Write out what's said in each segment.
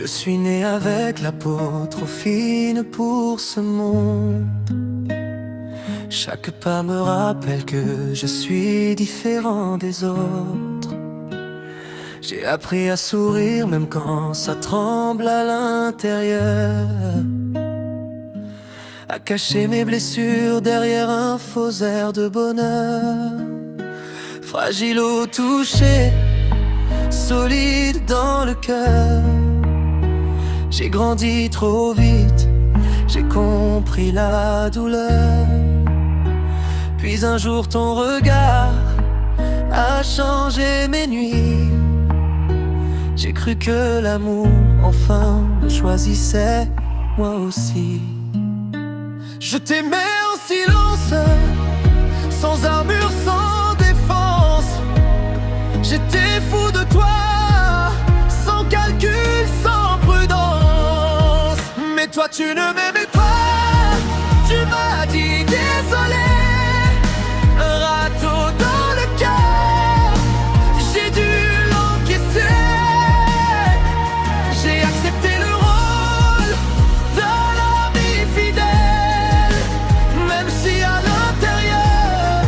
Je suis né avec la peau trop fine pour ce monde. Chaque pas me rappelle que je suis différent des autres. J'ai appris à sourire même quand ça tremble à l'intérieur, à cacher mes blessures derrière un faux air de bonheur. Fragile au toucher, solide dans le cœur. J'ai grandi trop vite, j'ai compris la douleur. Puis un jour ton regard a changé mes nuits. J'ai cru que l'amour enfin me choisissait moi aussi. Je t'aimais en silence, sans armure, sans défense. J'étais fou de toi, sans calcul, sans prudence. Mais toi tu ne m'aimais pas, tu m'as dit désolé. Un râteau dans le cœur, j'ai dû l'encaisser. J'ai accepté le rôle de l'ami fidèle, même si à l'intérieur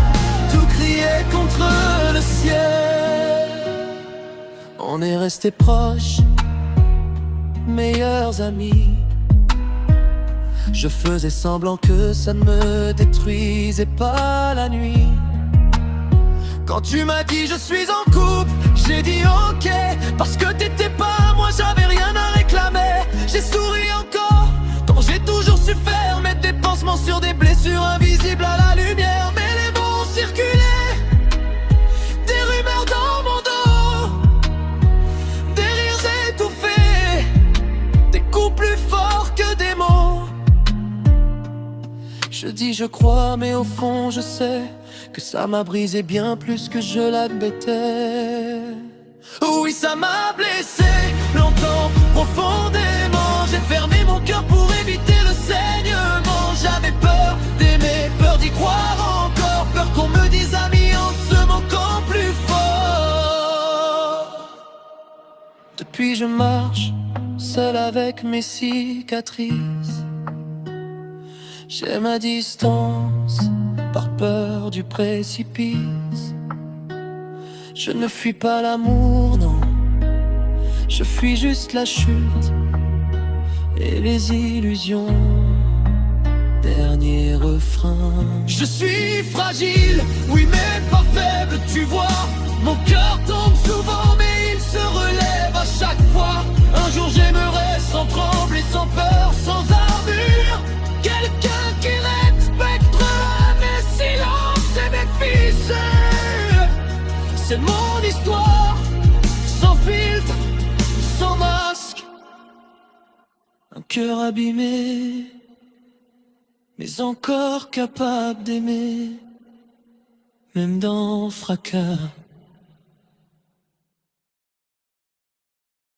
tout criait contre le ciel. On est restés proches, meilleurs amis. Je faisais semblant que ça ne me détruisait pas la nuit. Quand tu m'as dit je suis en couple, j'ai dit ok, parce que t'étais pas moi, j'avais rien à réclamer. J'ai souri encore, quand j'ai toujours su faire mettre des pansements sur des blessures invisibles à la lumière. Mais les mots ont circulé, des rumeurs dans mon dos, des rires étouffés, des coups plus forts que des mots. Je dis je crois, mais au fond je sais que ça m'a brisé bien plus que je l'admettais. Oui, ça m'a blessé longtemps, profondément. J'ai fermé mon cœur pour éviter le saignement. J'avais peur d'aimer, peur d'y croire encore, peur qu'on me dise ami en se moquant plus fort. Depuis je marche seul avec mes cicatrices. J'ai ma distance par peur du précipice. Je ne fuis pas l'amour, non, je fuis juste la chute et les illusions. Dernier refrain. Je suis fragile, oui mais pas faible, tu vois. Mon cœur tombe souvent mais il se relève à chaque fois. Un jour j'aimerais sans trembler, sans peur, sans armure. Quelqu'un qui respectera mes silences et mes fils. C'est mon histoire, sans filtre, sans masque. Un cœur abîmé, mais encore capable d'aimer, même dans fracas.